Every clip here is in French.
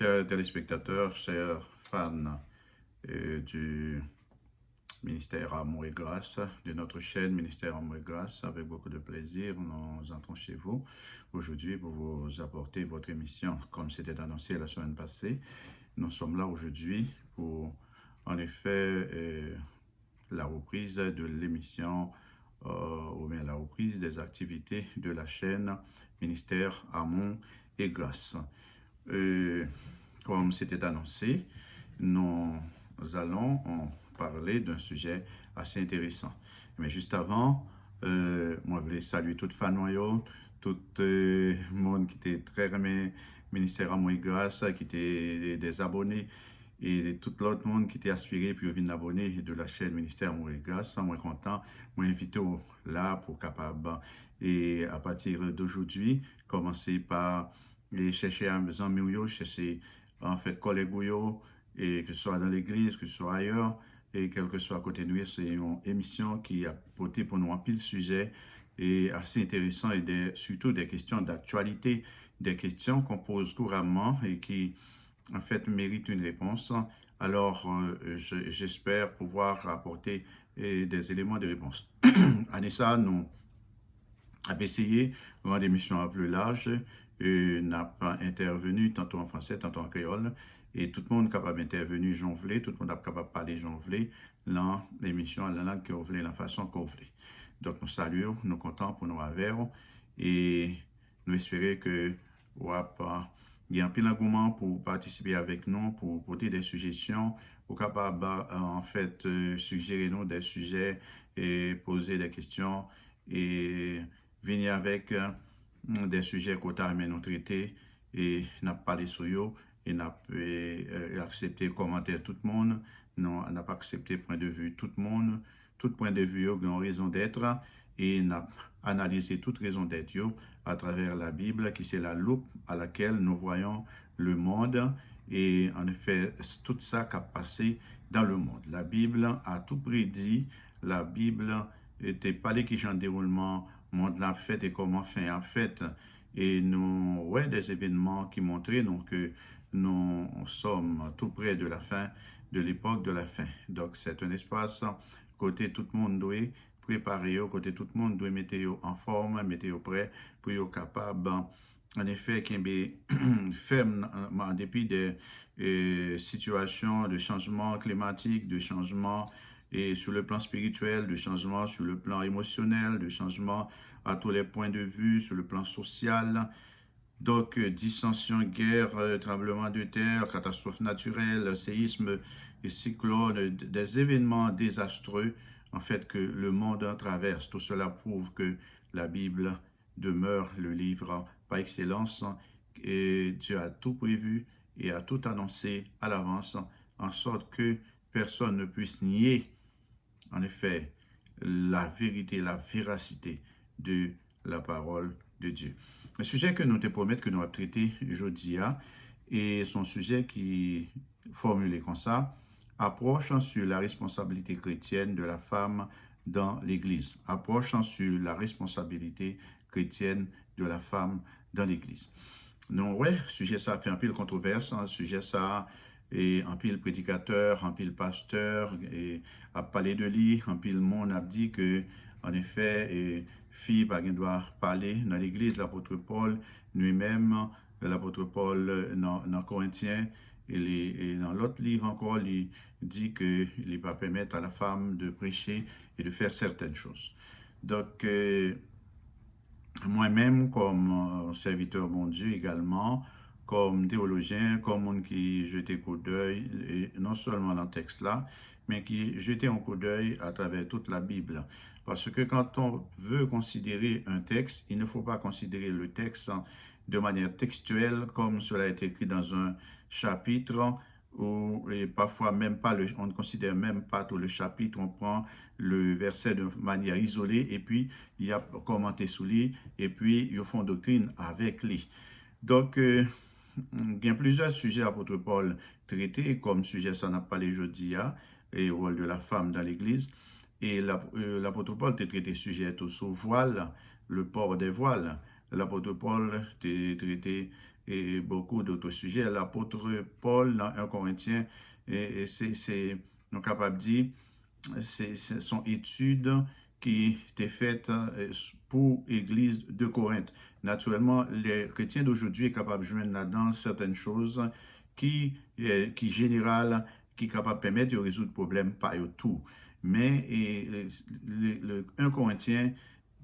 chers téléspectateurs, chers fans du ministère Amour et Grâce, de notre chaîne Ministère Amour et Grâce, avec beaucoup de plaisir, nous entrons chez vous aujourd'hui pour vous apporter votre émission, comme c'était annoncé la semaine passée. Nous sommes là aujourd'hui pour, en effet, la reprise de l'émission ou bien la reprise des activités de la chaîne Ministère Amour et Grâce. Comme c'était annoncé, nous allons parler d'un sujet assez intéressant. Mais juste avant, moi, je voulais saluer toute fan noyau, tout le monde qui était très aimé, Ministère Amour et Grâce, qui était des abonnés, et tout l'autre monde qui était aspiré puis venir abonner de la chaîne Ministère Amour et Grâce. Moi content, moi invité là pour capable et à partir d'aujourd'hui commencer par chercher à mes amis, chercher en fait collègues et que ce soit dans l'église, que ce soit ailleurs et quel que soit à côté de nous, c'est une émission qui a porté pour nous un pile de sujets et assez intéressant et surtout des questions d'actualité, des questions qu'on pose couramment et qui en fait mérite une réponse. Alors, j'espère pouvoir apporter des éléments de réponse. Anissa, nous avons essayé rendre l'émission un peu plus large, n'a pas intervenu tantôt en français, tantôt en créole, et tout le monde est capable d'intervenir jonglé, tout le monde est capable de parler jonglé dans l'émission, la langue qu'on voulait, la façon qu'on voulait. Donc, nous saluons, nous comptons pour nous avoir et nous espérons que il y a un peu d'engouement pour participer avec nous, pour porter des suggestions, pour capable en fait suggérer nous des sujets et poser des questions et venir avec des sujets qu'on a nous traiter et n'a pas parlé sur eux et n'a pas accepté commentaire tout le monde, non, n'a pas accepté point de vue tout le monde, tout point de vue a une raison d'être et n'a analysé toute raison d'être à travers la Bible, qui c'est la loupe à laquelle nous voyons le monde. Et en effet, tout ça qui a passé dans le monde. La Bible a tout prédit. La Bible était parlé qui en déroulement, monde l'a fait et comment fin a fait. Et nous, ouais, des événements qui montraient donc, que nous sommes tout près de la fin, de l'époque de la fin. Donc, c'est un espace côté tout le monde doit préparer, côté tout le monde doit mettre en forme, mettre prêt pour être capable, en effet, qu'il ferme en dépit des situations de changement climatique, de changement et sur le plan spirituel, de changement sur le plan émotionnel, de changement à tous les points de vue, sur le plan social. Donc, dissension, guerre, tremblement de terre, catastrophes naturelles, séisme, cyclones, des événements désastreux, en fait, que le monde traverse. Tout cela prouve que la Bible demeure le livre par excellence et Dieu a tout prévu et a tout annoncé à l'avance, en sorte que personne ne puisse nier, en effet, la vérité, la véracité de la parole de Dieu. Le sujet que nous te promettons que nous allons traiter aujourd'hui est son sujet qui est formulé comme ça, approche sur la responsabilité chrétienne de la femme dans l'Église. Approche sur la responsabilité chrétienne de la femme dans l'Église. Non, ouais, sujet ça fait un pile controverse, sujet ça et un pile prédicateur, un pile pasteur, et a parlé de lui, un pile monde a dit que, en effet, fille pas doit parler dans l'église, l'apôtre Paul, lui-même, l'apôtre Paul dans Corinthiens, et dans l'autre livre encore, il dit qu'il ne va pas permettre à la femme de prêcher et de faire certaines choses. Donc, moi-même, comme serviteur bon Dieu également, comme théologien, comme monde qui jetait un coup d'œil, non seulement dans le texte là, mais qui jetait un coup d'œil à travers toute la Bible. Parce que quand on veut considérer un texte, il ne faut pas considérer le texte de manière textuelle, comme cela est écrit dans un chapitre, ou parfois même pas on ne considère même pas tout le chapitre, on prend le verset de manière isolée et puis il y a commenté sous lui et puis ils font doctrine avec lui. Donc, il y a plusieurs sujets à l'apôtre Paul traités, comme sujet ça n'a pas les jeudis, et le rôle de la femme dans l'église. Et l'apôtre Paul a traité sujet sur voile, le port des voiles. L'apôtre Paul a traité et beaucoup d'autres sujets. L'apôtre Paul, dans 1 Corinthiens, nous capables de dire, c'est son étude qui était faite pour l'Église de Corinthe. Naturellement, les chrétiens d'aujourd'hui sont capables de joindre là-dedans certaines choses qui générales, qui sont capables de permettre de résoudre le problème, pas tout. Mais le 1 Corinthien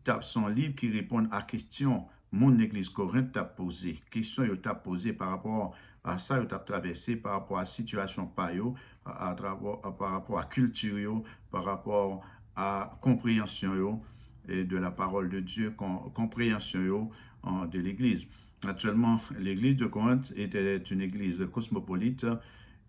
tape son livre qui répond à questions mon église Corinthe t'a posé. Questions il t'a posé par rapport à ça, il t'a traversé par rapport à la situation par rapport à culture, par rapport à compréhension de la parole de Dieu, compréhension de l'église. Actuellement, l'église de Corinthe était une église cosmopolite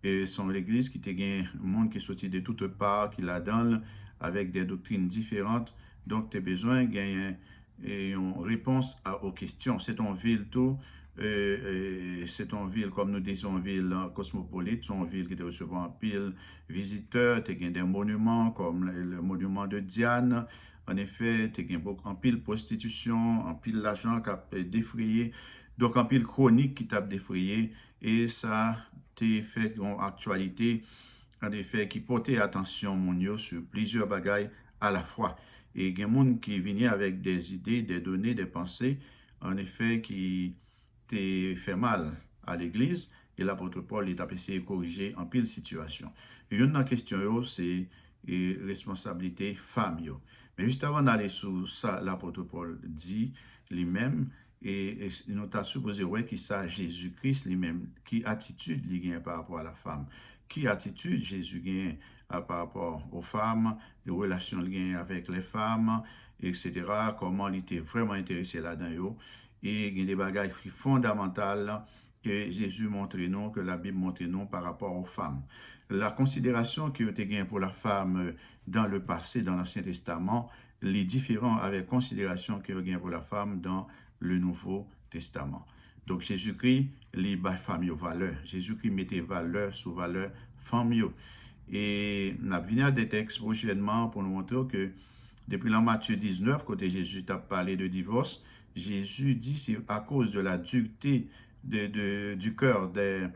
et son église qui était un monde qui sortit de toutes parts, qui la donne avec des doctrines différentes. Donc, tu as besoin de gagner une réponse aux questions. C'est une ville tout, c'est une ville, comme nous disons, une ville cosmopolite, c'est une ville qui te recevoir un pile visiteurs, tu as des monuments comme le monument de Diane. En effet, tu as un pile prostitution, un pile l'argent qui a défrayé, donc un pile chronique qui t'a défrayé, et ça t'a fait une actualité, en effet, qui portait attention mon sur plusieurs bagailles à la fois. Et il y a des gens qui viennent avec des idées, des données, des pensées, en effet, qui te fait mal à l'Église. Et l'apôtre Paul est essayé de corriger en pile situation. Et une question, c'est la responsabilité femme. Mais juste avant d'aller sur ça, l'apôtre Paul dit lui-même, et nous avons supposé que ça Jésus-Christ lui-même, qui attitude il gagne par rapport à la femme, qui attitude Jésus gagne par rapport aux femmes, les relations qu'il gagne avec les femmes, etc. Comment il était vraiment intéressé là-dedans. Et il y a des bagages fondamentaux que Jésus montre nous, que la Bible montre nous par rapport aux femmes. La considération qui a été gagnée pour la femme dans le passé, dans l'Ancien Testament, les différents avec considération qui a été gagnée pour la femme dans le Nouveau Testament. Donc Jésus-Christ, les femmes valeur. Jésus-Christ mettait valeur sur valeur femme. Et nous avons des textes prochainement pour nous montrer que depuis la Matthieu 19, côté Jésus a parlé de divorce, Jésus dit c'est à cause de la dureté du cœur des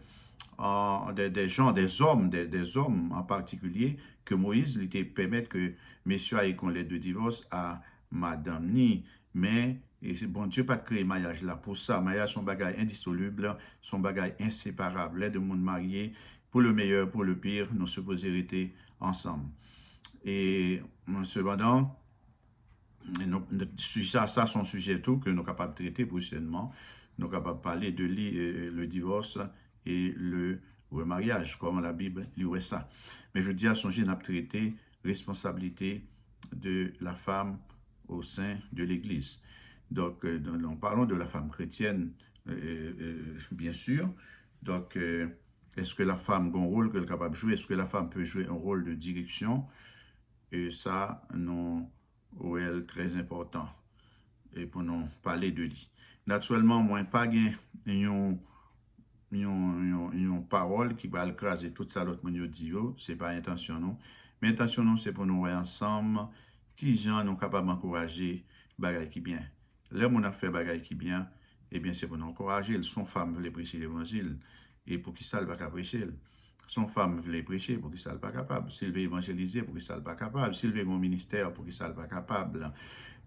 gens, des hommes en particulier, que Moïse lui permet que messieurs aient qu'on l'aide de divorce à madame ni. Mais bon Dieu pas créé mariage là pour ça. Mariage son bagage indissoluble, son bagage inséparable. Les deux mondes mariés, pour le meilleur, pour le pire, nous supposons hériter ensemble. Et cependant, ça c'est un sujet tout que nous sommes capables de traiter prochainement. Nous sommes capables de parler de le divorce et le remariage, comme la Bible dit ça. Mais je dis à son j'ai traité responsabilité de la femme au sein de l'Église. Donc, nous parlons de la femme chrétienne, bien sûr. Donc, est-ce que la femme a un rôle qu'elle est capable de jouer? Est-ce que la femme peut jouer un rôle de direction? Et ça, non, est très important. Et pour nous parler de lui. Naturellement, moi, pas une parole qui va écraser tout ça, l'autre monde dit, c'est pas intention, non. Mais intention, non, c'est pour nous voir ensemble qui gens nous capables d'encourager bagaille qui bien. Là, on a fait bagaille qui bien, eh bien, c'est pour nous encourager. Son femme voulait prêcher l'évangile. Et pour qui ça ne va pas prêcher. Son femme voulait prêcher pour qui ça ne pas capable. S'il veut évangéliser pour qui ça ne pas capable. S'il veut un ministère pour qui ça ne pas capable.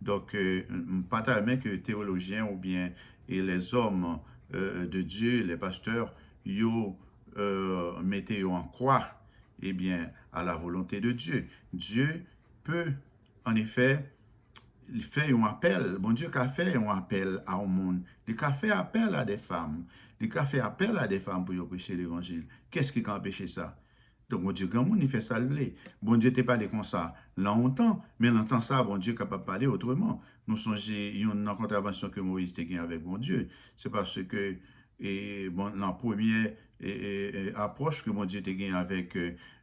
Donc, pas tellement que théologiens ou bien et les hommes de Dieu, les pasteurs, ils mettez en croix, eh bien, à la volonté de Dieu. Dieu peut, en effet, il fait un appel. Bon Dieu a fait un appel à un monde. Il a fait appel à des femmes. Il a fait appel à des femmes pour prêcher l'évangile. Qu'est-ce qui a empêché ça? Donc, bon Dieu, quand il fait ça, bon Dieu t'est parlé comme ça longtemps, mais longtemps ça, bon Dieu est capable de parler autrement. Nous songez une contravention que Moïse a gagnée avec bon Dieu. C'est parce que la première approche que bon Dieu a gagnée avec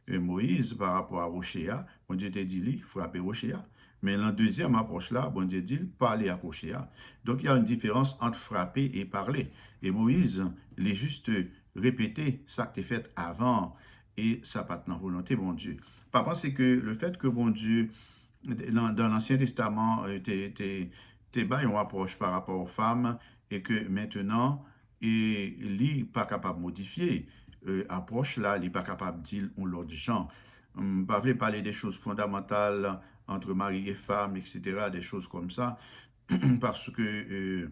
Moïse par rapport à Rochéa, bon Dieu t'a dit, frapper Rochéa. Mais la deuxième approche là, bon Dieu dit, parler à Rochéa. Donc, il y a une différence entre frapper et parler. Et Moïse, il est juste répété ça que tu fait avant. Et ça pas de volonté, bon Dieu. Par contre, c'est que le fait que bon Dieu, dans l'Ancien Testament, t'es une approche par rapport aux femmes, et que maintenant, et il n'est pas capable de modifier approche là, il n'est pas capable de dire on l'autre gens. Pas parler des choses fondamentales entre mari et femme, etc., des choses comme ça, parce que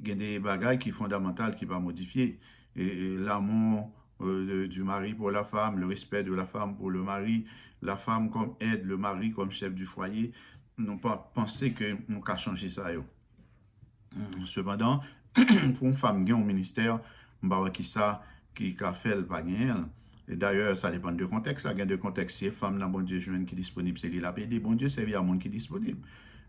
il y a des bagailles qui sont fondamentales qui ne pas modifier. Et l'amour du mari pour la femme, le respect de la femme pour le mari, la femme comme aide, le mari comme chef du foyer, n'ont pas pensé que nous qu'à changer ça. Cependant, pour une femme qui a un ministère, qui ça, qui a fait le panier. Et d'ailleurs, ça dépend du contexte. Ça gagne de contexte. Si femme, là, bon Dieu, jeune qui est disponible, c'est lui la pédé. Bon Dieu, servi à monde qui est disponible.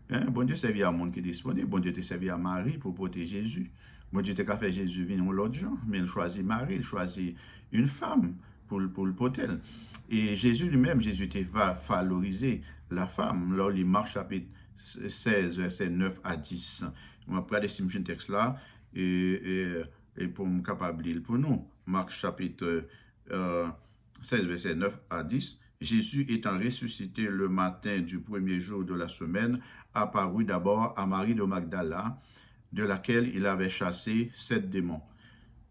Hein? Bon Dieu, servi à monde qui est disponible. Bon Dieu, te servi à Marie pour protéger Jésus. Bon Dieu, te fait Jésus venir l'autre gens, mais il choisit Marie, il choisit une femme pour le protéger. Et Jésus lui-même, Jésus va valoriser la femme. Là, il marche chapitre 16, verset 9 à 10. On va prendre ce texte là et pour me capable de pour nous. Marc chapitre 16, verset 9 à 10. Jésus étant ressuscité le matin du premier jour de la semaine, apparut d'abord à Marie de Magdala, de laquelle il avait chassé 7 démons.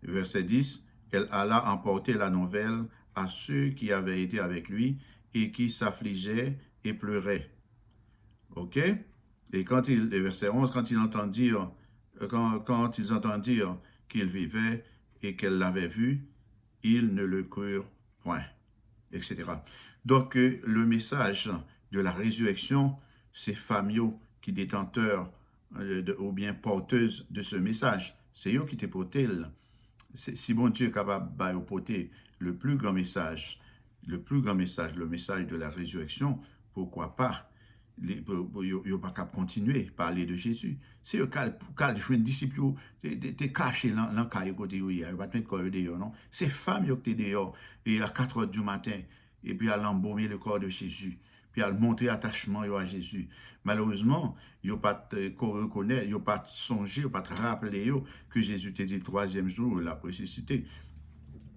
Verset 10. Elle alla emporter la nouvelle à ceux qui avaient été avec lui et qui s'affligeaient et pleuraient. OK? Et verset 11, quand ils entendirent qu'il vivait et qu'elle l'avait vu, ils ne le crurent point, etc. Donc, le message de la résurrection, c'est fameux qui détenteurs ou bien porteuses de ce message. C'est eux qui te portent. Si bon Dieu est capable de porter le plus grand message, le message de la résurrection, pourquoi pas? Ils ne pas capable continuer à parler de Jésus. C'est eux qui jouent un disciple, t'es caché dans le cahier côté où il y a, pas te mettre corps dehors, non? C'est femmes qui étaient dehors, et à 4 heures du matin, et puis à l'embaumer le corps de Jésus, puis à montrer attachement à Jésus. Malheureusement, ils n'ont pas reconnaître, ils n'ont pas songé, ils n'ont pas rappeler que Jésus t'a dit le 3e jour, il a ressuscité.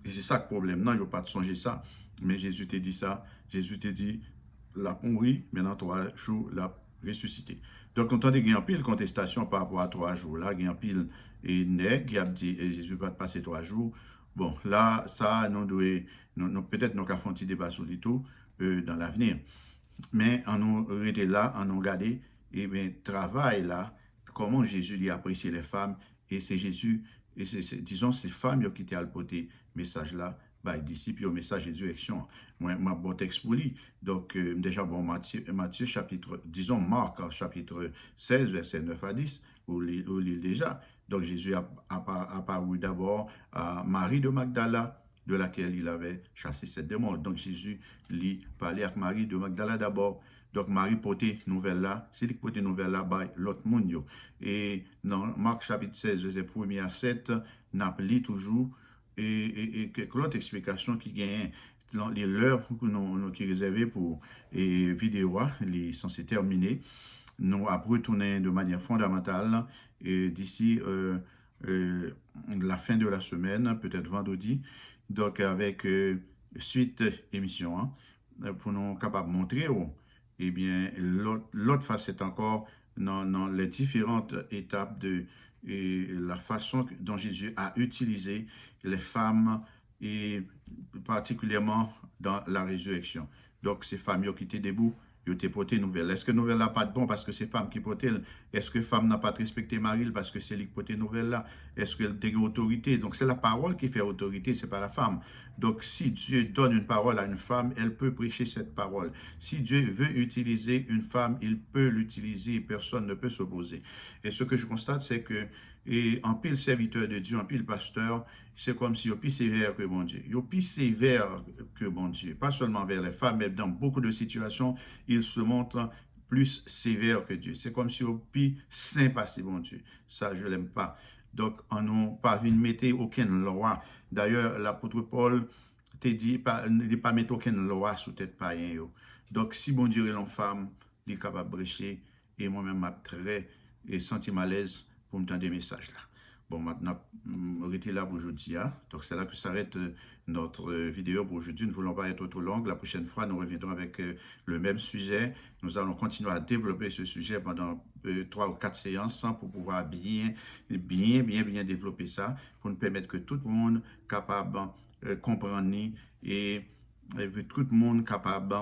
Et c'est ça le problème. Non, ils n'ont pas songé ça. Mais Jésus t'a dit ça. Jésus t'a dit, la mourir, maintenant 3 jours, la ressuscité. Donc, on entend qu'il y a une pile contestation par rapport à 3 jours. Là, il y a une pile nègre qui a dit, Jésus va passer 3 jours. Bon, là, ça, peut-être nous avons fait un débat sur le tout dans l'avenir. Mais on nous était là, on nous regardé, et bien, travail là, comment Jésus a apprécié les femmes, et c'est Jésus, et disons, ces femmes qui étaient à le porter message là, bah, disciples au message de résurrection. Moi, bon texte pour lui. Donc, déjà, bon, Matthieu chapitre, disons, Marc, chapitre 16, verset 9 à 10, où il déjà. Donc, Jésus a apparu d'abord à Marie de Magdala, de laquelle il avait chassé 7 démons. Donc, Jésus lui parlait avec Marie de Magdala d'abord. Donc, Marie portait nouvelle là. C'est lui qui portait nouvelle là, bah, l'autre monde. Et dans Marc chapitre 16, verset 1 à 7, n'a lit toujours et quelques autres explications qui gagnent l'heure qui est réservée pour les vidéos, les censées terminer. Nous avons retourné de manière fondamentale d'ici la fin de la semaine, peut-être vendredi, donc avec suite émission, pour nous capables de montrer eh bien, l'autre facette encore dans les différentes étapes de la façon dont Jésus a utilisé les femmes et particulièrement dans la résurrection. Donc, ces femmes qui étaient debout, ils ont porté nouvelle. Est-ce que nouvelle n'a pas de bon parce que c'est femme qui porte? Est-ce que femme n'a pas respecté Marie parce que c'est lui qui porte nouvelle là? Est-ce qu'elle a une autorité? Donc, c'est la parole qui fait autorité, c'est pas la femme. Donc, si Dieu donne une parole à une femme, elle peut prêcher cette parole. Si Dieu veut utiliser une femme, il peut l'utiliser, personne ne peut s'opposer. Et ce que je constate, c'est que en pile serviteur de Dieu, en pile pasteur, c'est comme si il est plus sévère que bon Dieu. Il est plus sévère que bon Dieu. Pas seulement vers les femmes, mais dans beaucoup de situations, il se montre plus sévère que Dieu. C'est comme si il est plus sympa, c'est bon Dieu. Ça, je ne l'aime pas. Donc, on n'a pas vu mettre aucune loi. D'ailleurs, l'apôtre Paul t'a dit de ne pas mettre aucune loi sous tête païen. Donc, si bon Dieu est une femme, il est capable de brécher. Et moi-même, je suis très senti malaise pour me tendre des messages là. Bon, maintenant, on était là pour aujourd'hui. Hein? Donc, c'est là que s'arrête notre vidéo pour aujourd'hui. Nous ne voulons pas être trop longue. La prochaine fois, nous reviendrons avec le même sujet. Nous allons continuer à développer ce sujet pendant 3 ou 4 séances pour pouvoir bien développer ça, pour nous permettre que tout le monde capable de comprendre et tout le monde capable,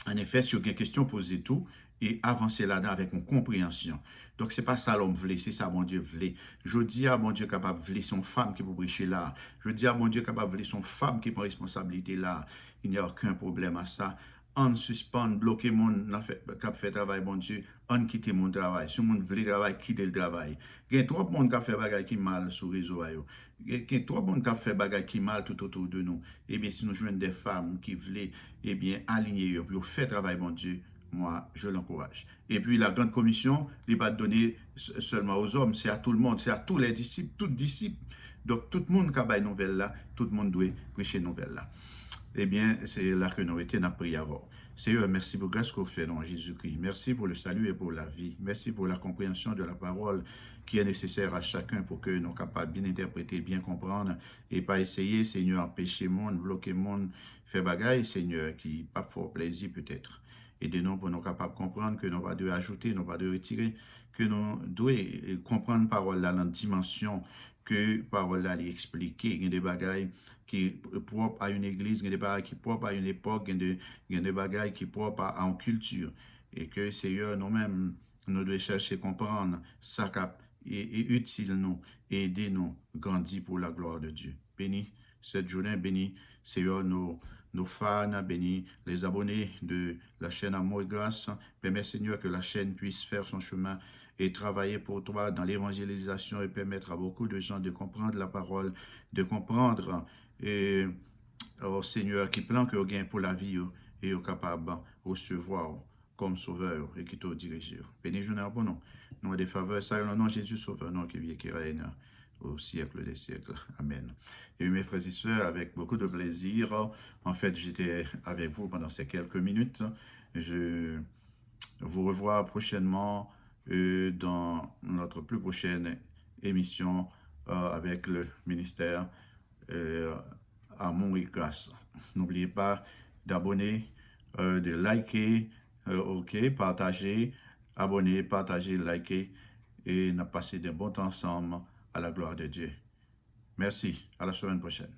en effet, si vous avez une question, posez tout et avancez là-dedans avec une compréhension. Donc, ce n'est pas ça l'homme voulait, c'est ça mon Dieu voulait. Je dis à mon Dieu capable voulait son femme qui peut prêcher là. Je dis à mon Dieu capable voulait son femme qui prend responsabilité là. Il n'y a aucun problème à ça. On suspend, bloquer mon cap fait travail, mon Dieu. On quitte mon travail. Si mon veut travail, quitte le travail. Il y a trop de monde qui fait bagay qui mal sur le réseau. Il y a trop de monde qui fait bagay qui mal tout autour de nous. Eh bien, si nous jouons des femmes qui veulent, eh bien, aligner pour faire travail, mon Dieu, moi, je l'encourage. Et puis, la grande commission, il n'est pas donné seulement aux hommes, c'est à tout le monde, c'est à tous les disciples, tous disciples. Donc, tout le monde qui a une nouvelle là, tout le monde doit prêcher une nouvelle là. Eh bien, c'est là que nous étions prié avant. Seigneur, merci pour grâce qu'on fait dans Jésus-Christ. Merci pour le salut et pour la vie. Merci pour la compréhension de la parole qui est nécessaire à chacun pour que nous soyons capables de bien interpréter, bien comprendre et pas essayer, Seigneur, empêcher le monde, bloquer le monde, faire bagaille, Seigneur, qui pas fort plaisir peut-être. Aidez-nous pour nous capables de comprendre que nous pas de ajouter, nous pas de retirer, que nous devons comprendre parole là dans la dimension que parole là expliquer. Il y a des bagailles qui est propre à une église, il y a des bagailles qui sont propres à une époque, il y a des bagailles qui sont propres à une culture. Et que Seigneur, nous-mêmes, nous devons chercher à comprendre ça et utile nous, et aider nous, grandir pour la gloire de Dieu. Bénis cette journée, bénis Seigneur nos fans, bénis les abonnés de la chaîne Amour et Grâce. Permets Seigneur que la chaîne puisse faire son chemin et travailler pour toi dans l'évangélisation et permettre à beaucoup de gens de comprendre la parole, de comprendre et oh Seigneur, qui plan que vous gagnez pour la vie et vous capable de recevoir comme sauveur et qui te dirige. Bénis journée pour nous. Nous des faveurs, ça est le nom de Jésus sauveur, non qui vient qui règne au siècle des siècles. Amen. Et mes frères et sœurs, avec beaucoup de plaisir, en fait, j'étais avec vous pendant ces quelques minutes. Je vous revois prochainement dans notre plus prochaine émission avec le ministère Amour et Grâce. N'oubliez pas d'abonner, de liker, partager, abonner, partager, liker et de passer de bons temps ensemble à la gloire de Dieu. Merci. À la semaine prochaine.